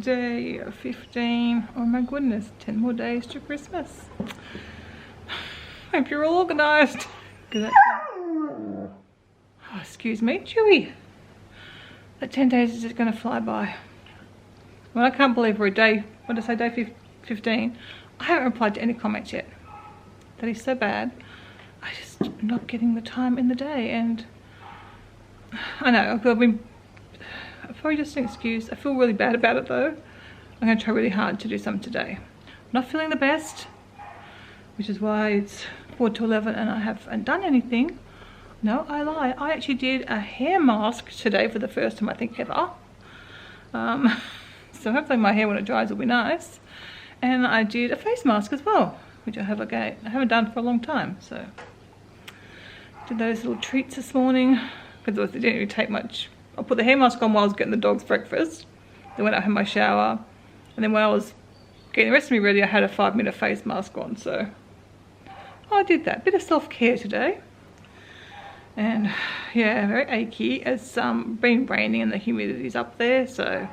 day 15. Oh my goodness, 10 more days to Christmas. Hope you're all organised. Oh, excuse me, Chewy. That 10 days is just going to fly by. Well, I can't believe we're a day, what did I say, day 15. I haven't replied to any comments yet. That is so bad. I just not getting the time in the day, and I know, I've been, probably just an excuse. I feel really bad about it though. I'm going to try really hard to do some today. I'm not feeling the best, which is why it's 4 to 11 and I haven't done anything. No, I lie. I actually did a hair mask today for the first time I think ever. So hopefully my hair when it dries will be nice. And I did a face mask as well, which I haven't done for a long time. So did those little treats this morning because it didn't really take much. I put the hair mask on while I was getting the dog's breakfast. Then went out and had my shower, and then when I was getting the rest of me ready, I had a 5-minute face mask on. So I did that. Bit of self-care today. And yeah, very achy. It's been raining and the humidity's up there, so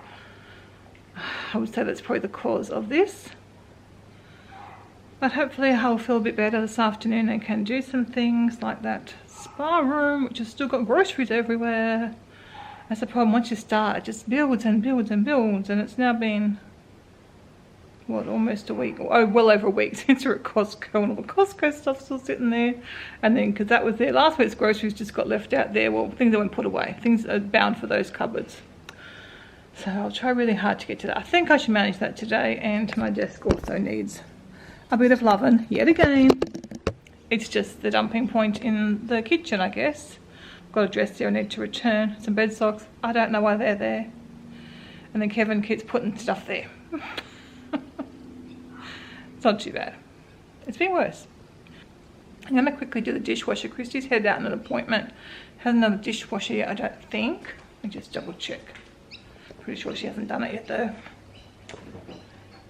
I would say that's probably the cause of this. But hopefully I'll feel a bit better this afternoon and can do some things like that spa room, which has still got groceries everywhere. That's the problem. Once you start, it just builds and builds and builds, and it's now been, what, almost a week, oh, well over a week since we're at Costco, and all the Costco stuff's still sitting there. And then, because that was there, last week's groceries just got left out there. Well, things that weren't put away. Things are bound for those cupboards. So I'll try really hard to get to that. I think I should manage that today, and my desk also needs a bit of loving yet again. It's just the dumping point in the kitchen, I guess. I've got a dress there I need to return, some bed socks. I don't know why they're there. And then Kevin keeps putting stuff there. It's not too bad. It's been worse. I'm going to quickly do the dishwasher. Christy's headed out on an appointment. Has another dishwasher yet, I don't think. Let me just double check. Pretty sure she hasn't done it yet though.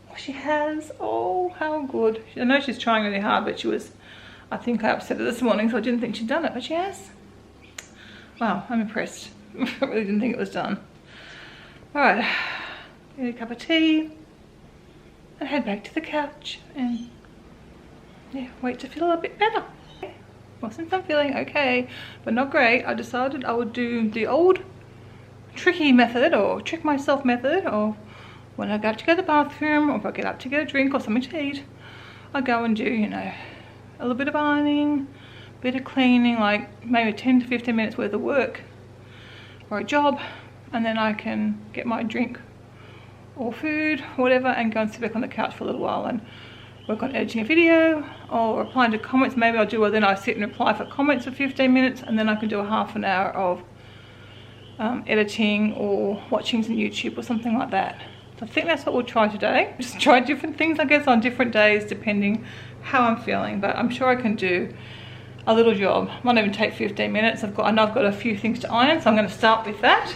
Oh, she has. Oh, how good. I know she's trying really hard, but she was, I think I upset her this morning, so I didn't think she'd done it, but she has. Wow, I'm impressed. I really didn't think it was done. Alright, get a cup of tea and head back to the couch and yeah, wait to feel a little bit better. Well, since I'm feeling okay, but not great, I decided I would do the old tricky method, or trick myself method, or when I go up to go to the bathroom, or if I get up to get a drink or something to eat, I go and do, you know, a little bit of ironing, a bit of cleaning, like maybe 10 to 15 minutes worth of work or a job, and then I can get my drink or food, whatever, and go and sit back on the couch for a little while and work on editing a video or replying to comments. Maybe I'll do, well, then I sit and reply for comments for 15 minutes, and then I can do a half an hour of editing or watching some YouTube or something like that. So I think that's what we'll try today. Just try different things, I guess, on different days depending how I'm feeling, but I'm sure I can do a little job. Might even take 15 minutes. I know I've got a few things to iron, so I'm going to start with that.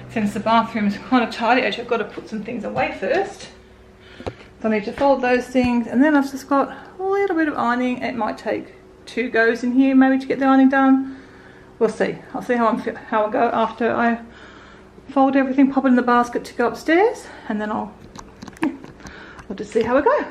Since the bathroom is kind of tidy, actually I've got to put some things away first. So I need to fold those things, and then I've just got a little bit of ironing. It might take 2 goes in here maybe to get the ironing done. We'll see. I'll see how I go after I fold everything, pop it in the basket to go upstairs, and then I'll just see how we go.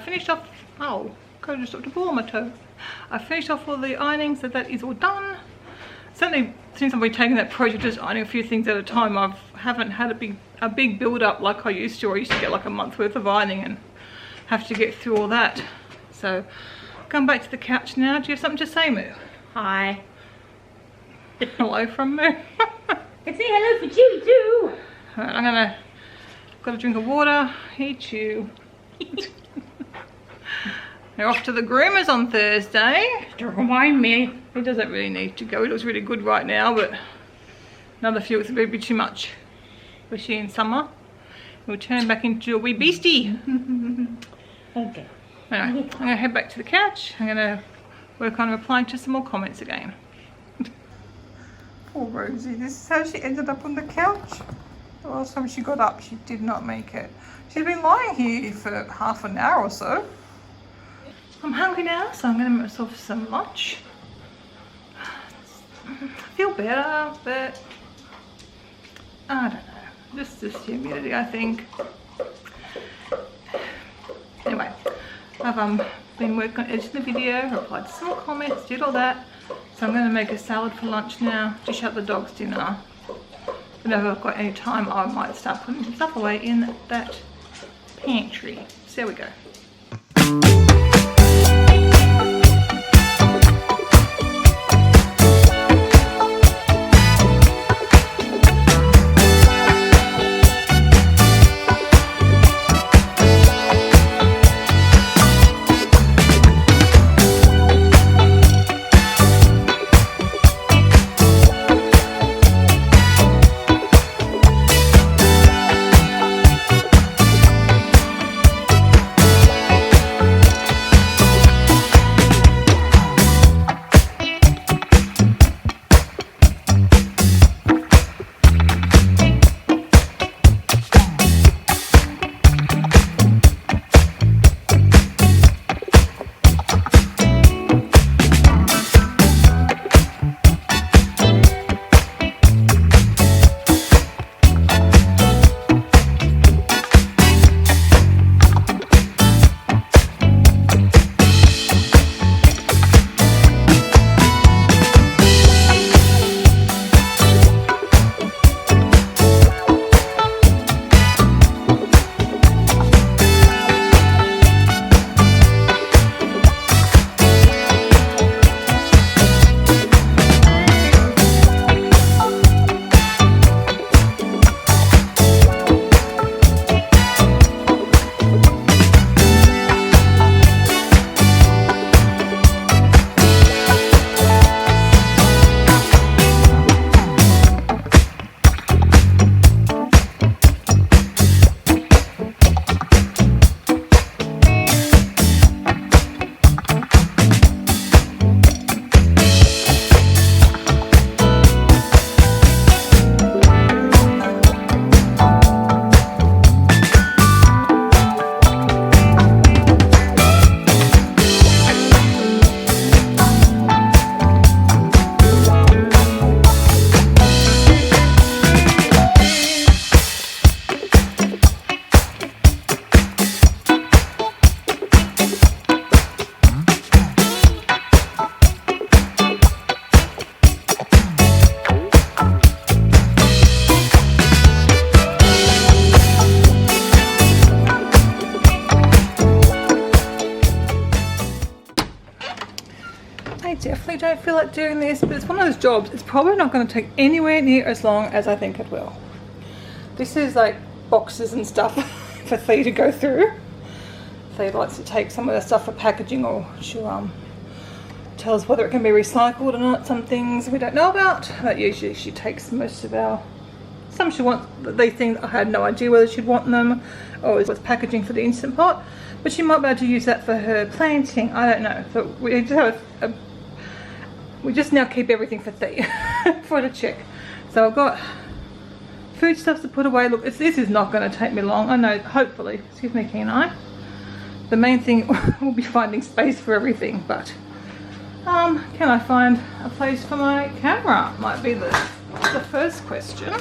finished off, oh, God, just dropped a ball on my toe. I finished off all the ironing, so that is all done. Certainly, since I've been taking that project, just ironing a few things at a time, I haven't had a big build up like I used to. I used to get like a month worth of ironing and have to get through all that. So, come back to the couch now. Do you have something to say, Moo? Hi. Hello from Moo. And say hello for Chewy too. Alright, got a drink of water. Hey, Chew. We're off to the groomers on Thursday. Don't remind me. He doesn't really need to go. He looks really good right now, but another few weeks will be too much, especially in summer. He'll turn back into a wee beastie. Okay. Anyway, I'm gonna head back to the couch. I'm gonna work on replying to some more comments again. Poor Rosie, this is how she ended up on the couch. The last time she got up, she did not make it. She's been lying here for half an hour or so. I'm hungry now, so I'm gonna make myself some lunch. I feel better, but I don't know. Just the humidity, I think. Anyway, I've been working on editing the video, replied to some more comments, did all that. So I'm going to make a salad for lunch now, dish out the dog's dinner. Whenever I've got any time, I might start putting some stuff away in that pantry. So there we go. Definitely don't feel like doing this, but it's one of those jobs. It's probably not going to take anywhere near as long as I think it will. This is like boxes and stuff for Thea to go through. Thea likes to take some of the stuff for packaging, or she'll tell us whether it can be recycled or not. Some things we don't know about, but usually she takes most of our. Some she wants. These things I had no idea whether she'd want them, or it was packaging for the Instant Pot. But she might be able to use that for her planting. I don't know. So we just have we just now keep everything for Thea for the check. So I've got foodstuffs to put away. Look, this is not going to take me long. I know, hopefully. Excuse me, Kenai. The main thing will be finding space for everything. But can I find a place for my camera? Might be the first question.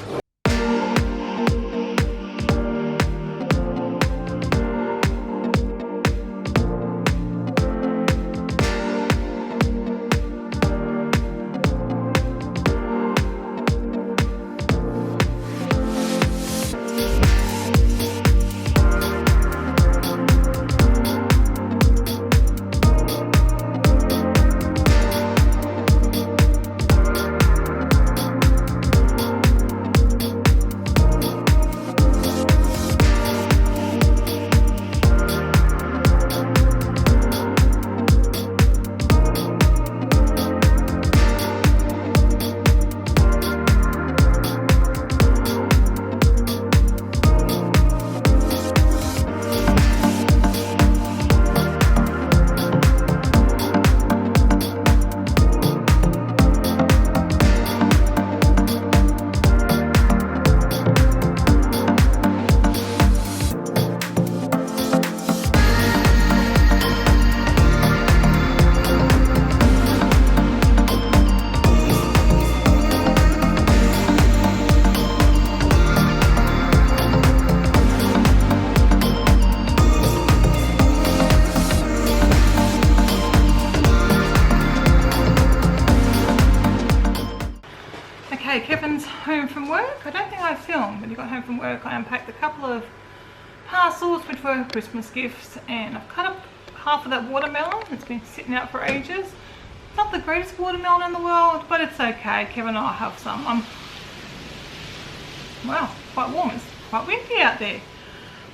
home from work. I don't think I filmed when you got home from work. I unpacked a couple of parcels which were Christmas gifts, and I've cut up half of that watermelon. It's been sitting out for ages. It's not the greatest watermelon in the world, but it's okay. Kevin and I have some. Wow, quite warm. It's quite windy out there.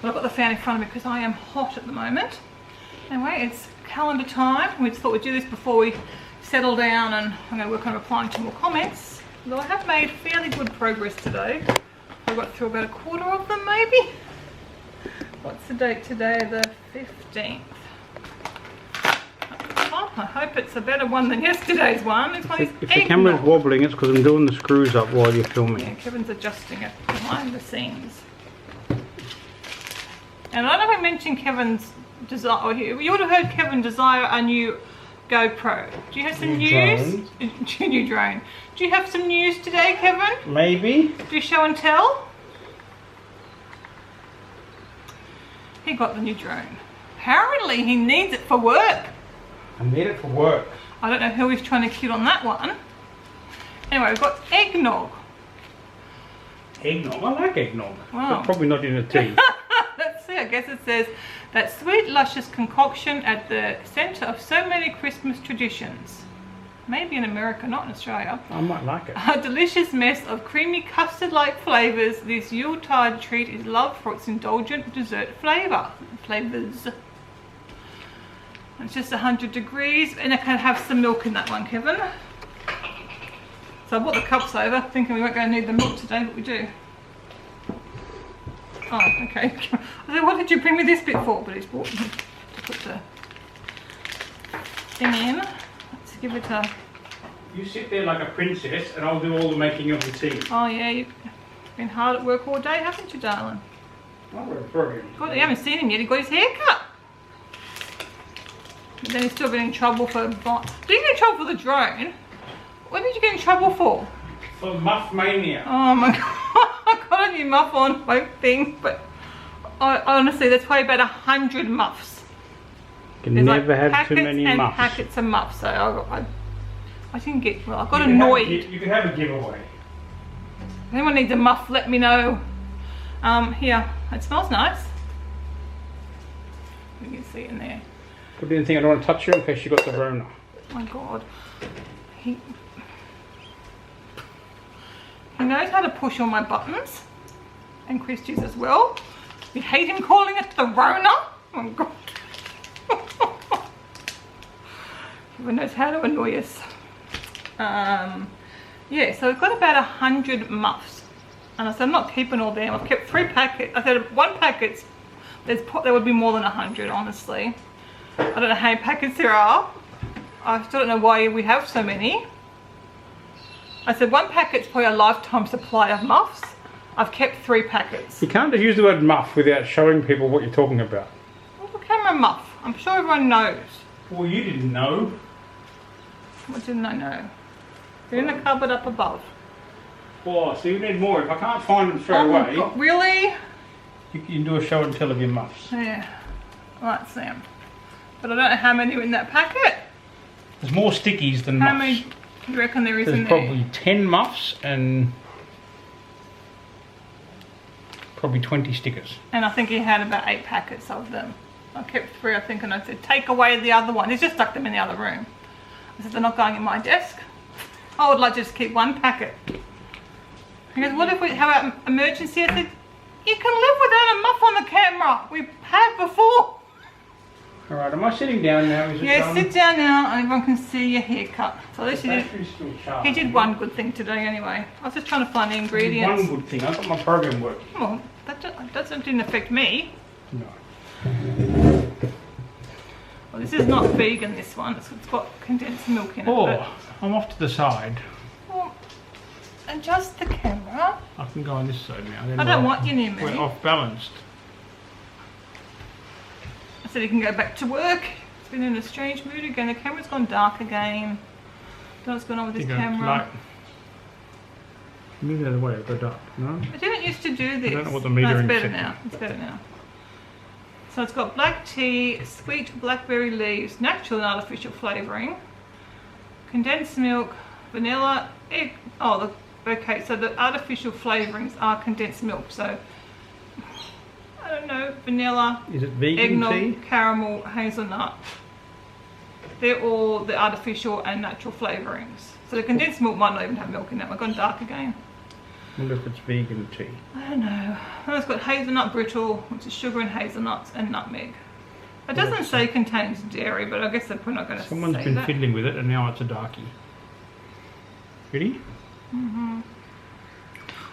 But I've got the fan in front of me because I am hot at the moment. Anyway, it's calendar time. We just thought we'd do this before we settle down, and I'm going to work on replying to more comments. Although I have made fairly good progress today. I got through about a quarter of them maybe. What's the date today? The 15th. Oh, I hope it's a better one than yesterday's one. This one is If the camera's wobbling, it's because I'm doing the screws up while you're filming. Yeah, Kevin's adjusting it behind the scenes. And I don't know if I mentioned Kevin's desire. You would have heard Kevin desire a new GoPro. Do you have some news? New drone. Do you have some news today, Kevin? Maybe. Do you show and tell? He got the new drone. Apparently he needs it for work. I need it for work. I don't know who he's trying to cute on that one. Anyway, we've got eggnog. Eggnog? I like eggnog. Wow. But probably not in a tea. Let's see, I guess it says that sweet, luscious concoction at the centre of so many Christmas traditions. Maybe in America, not in Australia. I might like it. A delicious mess of creamy custard-like flavours. This Yuletide treat is loved for its indulgent dessert flavours. It's just 100 degrees, and I can have some milk in that one, Kevin. So I brought the cups over, thinking we weren't going to need the milk today, but we do. Oh, okay. I said, what did you bring me this bit for? But he's brought me to put the thing in. Let's give it a... You sit there like a princess and I'll do all the making of the tea. Oh yeah, you've been hard at work all day, haven't you, darling? Oh, we're brilliant. God, you haven't seen him yet, he got his hair cut. But then he's still been in trouble for... Did you get in trouble for the drone? What did you get in trouble for? For muff mania. Oh my god, I got a new muff on my thing, but honestly, there's probably about 100 muffs. Can There's never like have too many and muffs. packets of muffs, so I didn't get, well, I got annoyed. You can have a giveaway. If anyone needs a muff, let me know. Here, it smells nice. You can see it in there. Could be anything I don't want to touch you in case you got the Rona. Oh my god. He knows how to push all my buttons. And Christy's as well. We hate him calling it the Rona. Oh my god. He knows how to annoy us. Yeah, so we've got about 100 muffs. And I said I'm not keeping all them. I've kept 3 packets. I said 1 packet, there would be more than 100, honestly. I don't know how many packets there are. I still don't know why we have so many. I said 1 packet's probably a lifetime supply of muffs. I've kept 3 packets. You can't just use the word muff without showing people what you're talking about. What's a camera muff? I'm sure everyone knows. Well, you didn't know. What didn't I know? They're in the cupboard up above. Oh, so you need more. If I can't find them straight my away, God, really? you can do a show and tell of your muffs. Yeah. Right, Sam. But I don't know how many are in that packet. There's more stickies than How muffs. many do you reckon there is There's in probably there? 10 muffs and probably 20 stickers. And I think he had about 8 packets of them. I kept 3, I think, and I said, take away the other one. He's just stuck them in the other room. I said, they're not going in my desk. I would like to just keep 1 packet. He goes, what if we have an emergency? I said, you can live without a muff on the camera. We've had before. Alright, am I sitting down now? Is it Yeah, done? sit down now and everyone can see your haircut. So at least The battery's still charged. he did 1 good thing today anyway. I was just trying to find the ingredients. 1 good thing. I got my program working. Well, that didn't affect me. No. Well, this is not vegan, this one. It's got condensed milk in it. Oh, But, I'm off to the side. well, adjust the camera. I can go on this side now. Then I don't want you near me. We're off balanced. I said he can go back to work. He's been in a strange mood again. The camera's gone dark again. Don't know what's going on with this camera. Move the other way, it'll go dark. No? I didn't used to do this. I don't know what the No, it's metering better set now. It's better now. So it's got black tea, sweet blackberry leaves, natural and artificial flavouring, condensed milk, vanilla, egg. Oh, the Okay, so the artificial flavourings are condensed milk. So, I don't know, vanilla, Is it vegan eggnog, tea? caramel, hazelnut. They're all the artificial and natural flavourings. So the condensed milk might not even have milk in it. I've gone dark again. I wonder if it's vegan tea. I don't know. Oh, it's got hazelnut brittle, which is sugar and hazelnuts, and nutmeg. It doesn't say contains dairy, but I guess they're probably not going to say that. Someone's been fiddling with it and now it's a darkie. Ready?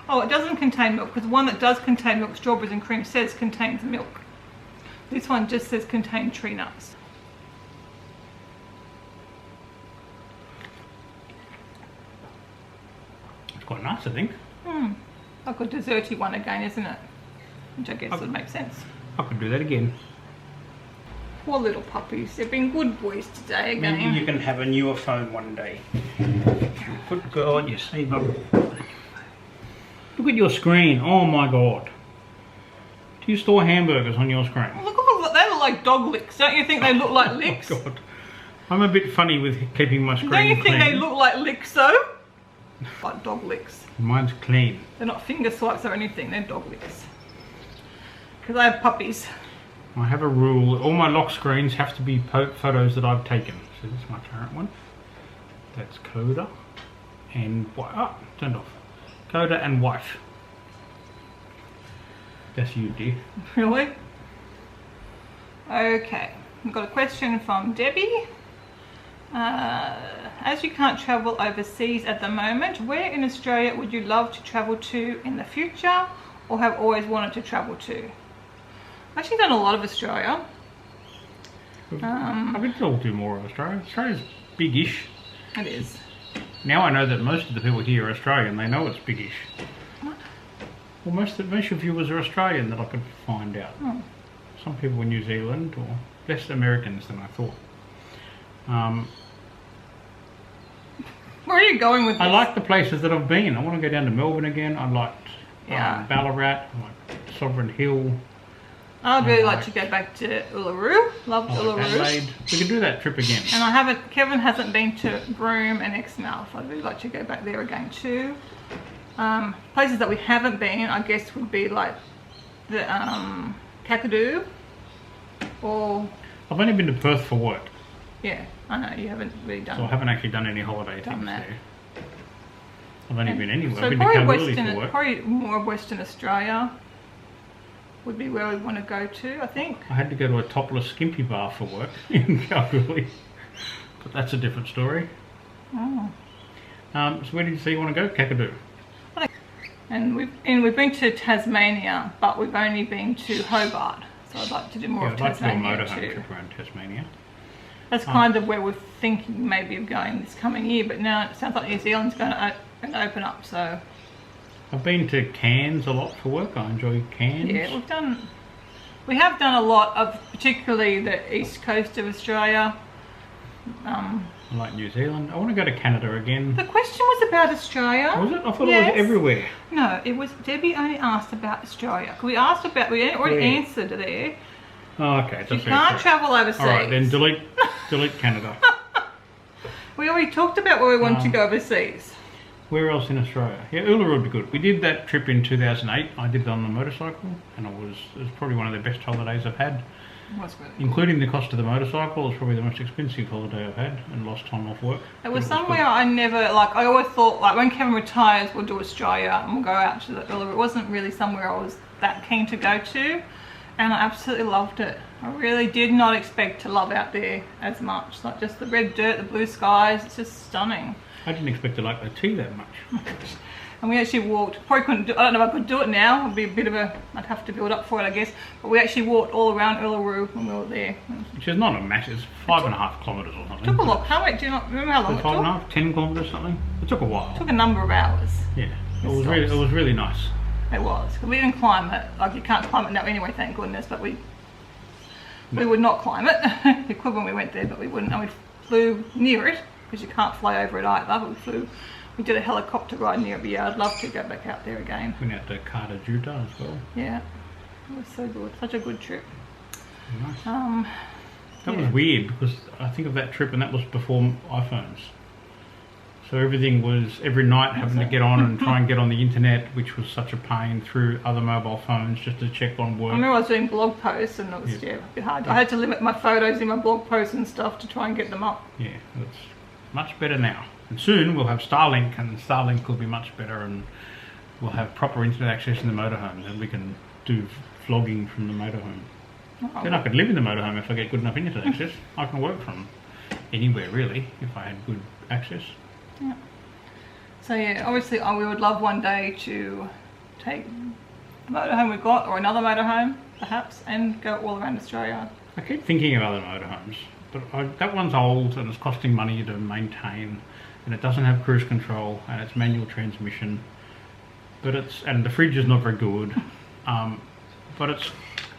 Oh, it doesn't contain milk, because the one that does contain milk, strawberries and cream, says contains milk. This one just says contain tree nuts. It's quite nice, I think. Like a desserty one again, isn't it? Which I guess would make sense. I could do that again. Poor little puppies. They've been good boys today again. Maybe you can have a newer phone one day. Good God, you save up. Look at your screen. Oh my God. Do you store hamburgers on your screen? Look, they look like dog licks. Don't you think they look like licks? Oh God. I'm a bit funny with keeping my screen Don't you think clean. they look like licks though? Like dog licks. Mine's clean. They're not finger swipes or anything, they're dog licks. Because I have puppies. I have a rule. All my lock screens have to be photos that I've taken. So this is my current one. That's Coda and turned off. Coda and wife. That's you, dear. Really? Okay, we've got a question from Debbie. As you can't travel overseas at the moment, where in Australia would you love to travel to in the future or have always wanted to travel to? I've actually done a lot of Australia. I could still do more of Australia. Australia's big-ish. It is. Now I know that most of the people here are Australian. They know it's big-ish. What? Well, most of your viewers are Australian that I could find out. Oh. Some people were New Zealand or less Americans than I thought. Where are you going with this? I like the places that I've been. I want to go down to Melbourne again. I liked Ballarat, I liked Sovereign Hill. I'd really like to go back to Uluru. Loved I like Uluru. Adelaide. We could do that trip again. And Kevin hasn't been to Broome and Exmouth. I'd really like to go back there again too. Places that we haven't been, I guess, would be like the Kakadu or... I've only been to Perth for work. Yeah, I know, you haven't really done So I haven't actually done any holiday things that. there. I've only been anywhere. So I've been to Kalgoorlie for work. probably more Western Australia would be where we want to go to, I think. I had to go to a topless skimpy bar for work in Kalgoorlie. But that's a different story. Oh. So where did you say you want to go? Kakadu. And we've been to Tasmania, but we've only been to Hobart. So I'd like to do more of Tasmania I'd like to do a motorhome too. trip around Tasmania. That's kind of where we're thinking maybe of going this coming year, but now it sounds like New Zealand's going to open up, so... I've been to Cairns a lot for work. I enjoy Cairns. Yeah, we have done a lot of, particularly the east coast of Australia. I like New Zealand. I want to go to Canada again. The question was about Australia. Was it? I thought Yes. it was everywhere. No, it was, Debbie only asked about Australia. We already answered there. Oh, okay. You can't travel overseas. All right, then delete Canada. We already talked about where we want to go overseas. Where else in Australia? Yeah, Uluru would be good. We did that trip in 2008. I did it on the motorcycle, and it was probably one of the best holidays I've had. Was really Including the cost of the motorcycle, it's probably the most expensive holiday I've had, and lost time off work. It was somewhere I never, like, I always thought, like, when Kevin retires, we'll do Australia and we'll go out to the Uluru. It wasn't really somewhere I was that keen to go to, and I absolutely loved it. I really did not expect to love out there as much. Like, just the red dirt, the blue skies, it's just stunning. I didn't expect to like the tea that much. And we actually walked, probably couldn't do, I don't know if I could do it now, it'd be a bit of I'd have to build up for it, I guess. But we actually walked all around Uluru when we were there. Which is not a massive, 5.5 kilometres or something. It took a lot. How much, do you not remember how long it took? 5.5, 10 kilometres something. It took a while. It took a number of hours. Yeah, it was really nice. It was. We didn't climb it. Like, you can't climb it now anyway, thank goodness, but we would not climb it. We could when we went there, but we wouldn't. And we flew near it, because you can't fly over it either. But we did a helicopter ride near it, but yeah, I'd love to go back out there again. Went out to Carter Juta as well. Yeah, it was so good. Such a good trip. Nice. That was weird, because I think of that trip and that was before iPhones. So everything was every night having to get on and try and get on the internet, which was such a pain through other mobile phones just to check on work. I remember I was doing blog posts and it was a bit hard. I had to limit my photos in my blog posts and stuff to try and get them up. Yeah, it's much better now. And soon we'll have Starlink, and Starlink will be much better, and we'll have proper internet access in the motorhome, and we can do vlogging from the motorhome. Oh, Then I could live in the motorhome if I get good enough internet access. I can work from anywhere really if I had good access. Yeah. So yeah, obviously we would love one day to take the motorhome we've got, or another motorhome perhaps, and go all around Australia. I keep thinking of other motorhomes, but that one's old and it's costing money to maintain, and it doesn't have cruise control, and it's manual transmission, and the fridge is not very good, but it's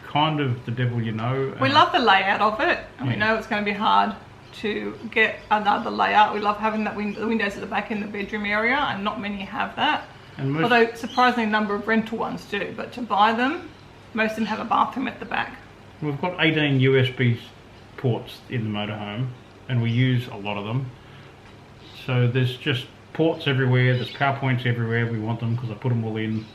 kind of the devil you know. We love the layout of it, and we know it's going to be hard to get another layout. We love having that the windows at the back in the bedroom area, and not many have that. And although surprisingly a number of rental ones do, but to buy them, most of them have a bathroom at the back. We've got 18 USB ports in the motorhome, and we use a lot of them. So there's just ports everywhere, there's power points everywhere. We want them because I put them all in.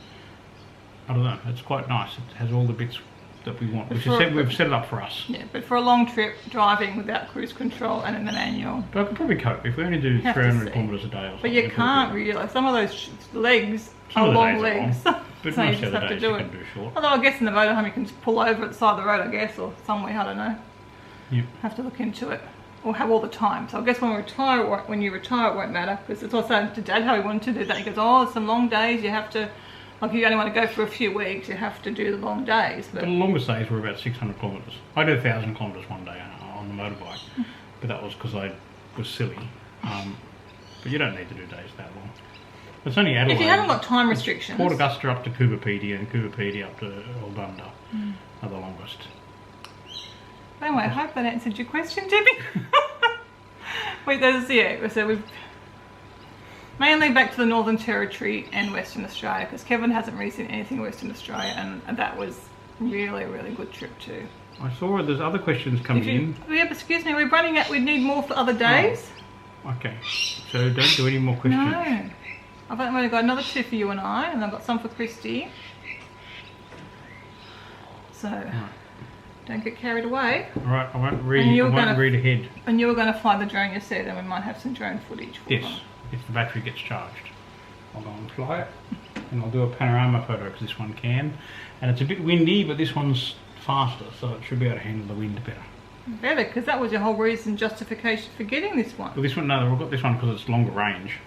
I don't know, it's quite nice. It has all the bits that we want, which is we've set it up for us. Yeah, but for a long trip, driving without cruise control and in the manual. But I could probably cope if we only do 300 kilometres a day or something. But you can't really. Some of those legs are long legs. But so you most just of the have to days do you it. can do short. Although I guess in the motorhome you can just pull over at the side of the road, I guess, or somewhere, I don't know. Yep. Have to look into it. Or have all the time. So I guess when you retire it won't matter, because it's also to Dad how he wanted to do that. He goes, oh, some long days, you have to, like you only want to go for a few weeks, you have to do the long days. But the longest days were about 600 kilometres. I did 1,000 kilometres one day on the motorbike, but that was because I was silly. But you don't need to do days that long. It's only Adelaide. If you haven't got time restrictions. Port Augusta up to Coober Pedy, and Coober Pedy up to Albunda are the longest. Anyway, I hope that answered your question, Debbie. Wait, so we've mainly back to the Northern Territory and Western Australia, because Kevin hasn't really seen anything in Western Australia, and that was really, really good trip too. I saw there's other questions coming in. Yeah, but excuse me, we're running out. We need more for other days. Oh, okay, so don't do any more questions. No, I've only got another 2 for you and I, and I've got some for Christy. So. Right. Don't get carried away. Alright, I won't read ahead. And you were going to fly the drone, you said, and we might have some drone footage for Yes, if the battery gets charged. I'll go and fly it, and I'll do a panorama photo because this one can. And it's a bit windy, but this one's faster, so it should be able to handle the wind better. Better, because that was your whole reason, justification for getting this one. Well, this one, no, we've got this one because it's longer range.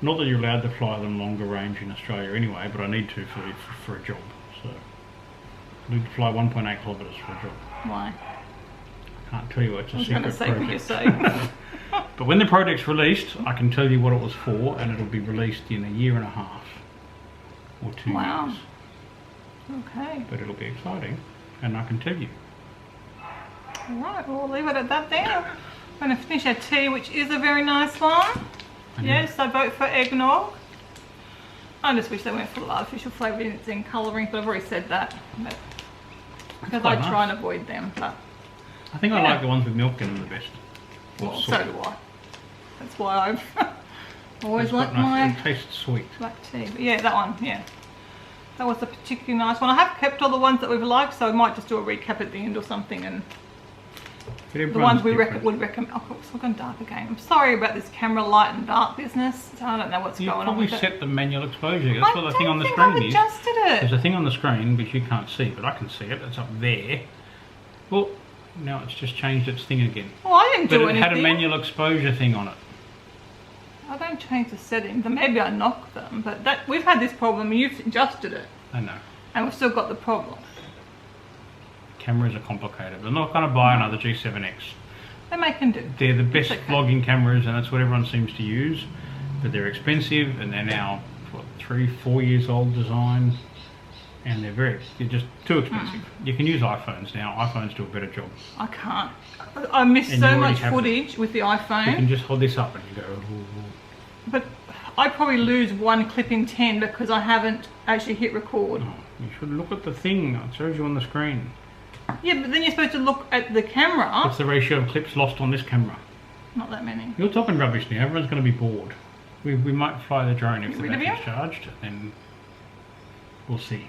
Not that you're allowed to fly them longer range in Australia anyway, but I need to for a job, so. I need to fly 1.8 kilometres for a job. Why? I can't tell you, it's a secret project. I was going to say what you say. But when the project's released, I can tell you what it was for, and it'll be released in a year and a half. Or 2 years. Okay. But it'll be exciting, and I can tell you. Alright, well, we'll leave it at that then. I'm going to finish our tea, which is a very nice one. Yes, I vote for eggnog. I just wish they went for the artificial flavouring and colouring, but I've already said that. Because I try and avoid them. But I think I like the ones with milk in them the best. Well, so do I. That's why I've always liked my it tastes sweet. Black tea. But yeah, that one, yeah. That was a particularly nice one. I have kept all the ones that we've liked, so I might just do a recap at the end or something. And the ones we would recommend. Oh, it's gone dark again. I'm sorry about this camera light and dark business. I don't know what's going on with it. You probably set the manual exposure. That's what the thing on the screen is. I've adjusted it. There's a thing on the screen which you can't see, but I can see it. It's up there. Well, now it's just changed its thing again. Well, I didn't do anything. But it had a manual exposure thing on it. I don't change the settings. Maybe I knocked them, but we've had this problem. You've adjusted it. I know. And we've still got the problem. Cameras are complicated. I'm not going to buy another G7X. They make and do. They're the best vlogging cameras, and that's what everyone seems to use. But they're expensive, and they're now, what, 3-4 years old design. And they're just too expensive. You can use iPhones now. iPhones do a better job. I can't. I miss so much footage with the iPhone. You can just hold this up and you go. Ooh. But I probably lose 1 clip in 10 because I haven't actually hit record. Oh, you should look at the thing. It shows you on the screen. Yeah, but then you're supposed to look at the camera. What's the ratio of clips lost on this camera? Not that many. You're talking rubbish now. Everyone's going to be bored. We might fly the drone if the Rid of you? battery's charged, and we'll see.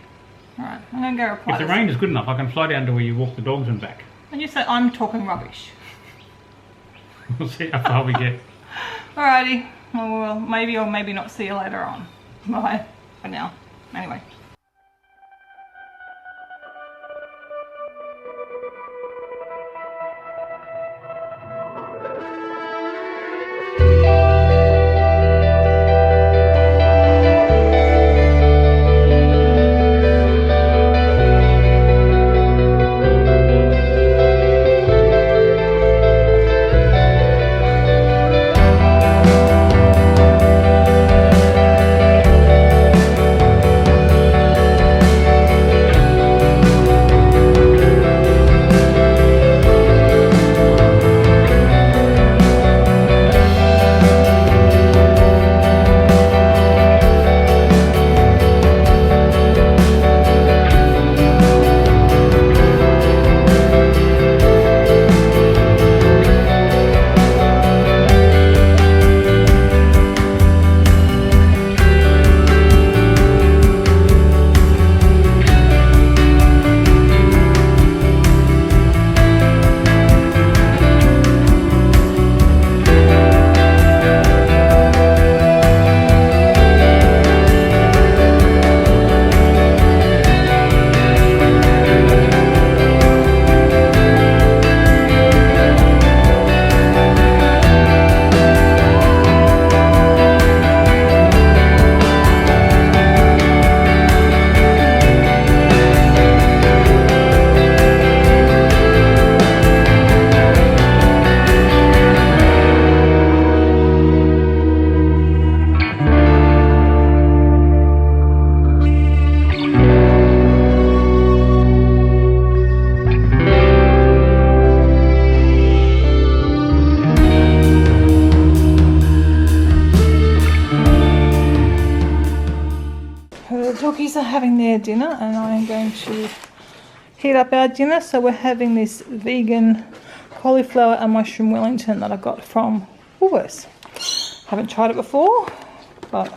Alright, I'm going to go reply. If the rain is good enough, I can fly down to where you walk the dogs and back. And you say I'm talking rubbish. We'll see how far we get. Alrighty. Well, we'll maybe or maybe not see you later on. Bye for now. Anyway. Doggies are having their dinner and I am going to heat up our dinner. So we're having this vegan cauliflower and mushroom Wellington that I got from Woolworths. Haven't tried it before, but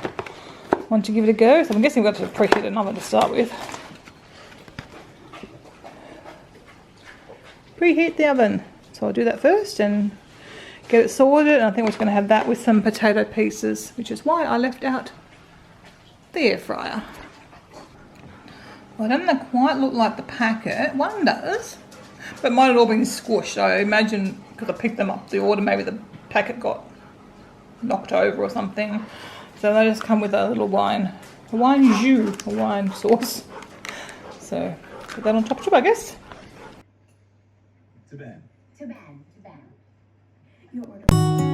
want to give it a go. So I'm guessing we've got to preheat an oven to start with. Preheat the oven. So I'll do that first and get it sorted. And I think we're just going to have that with some potato pieces, which is why I left out the air fryer. Well, it doesn't quite look like the packet. One does, but mine had all been squished. I imagine because I picked them up the order, maybe the packet got knocked over or something. So they just come with a little wine jus, a wine sauce. So put that on top too, I guess. Too bad. Too bad. Too bad. Your order.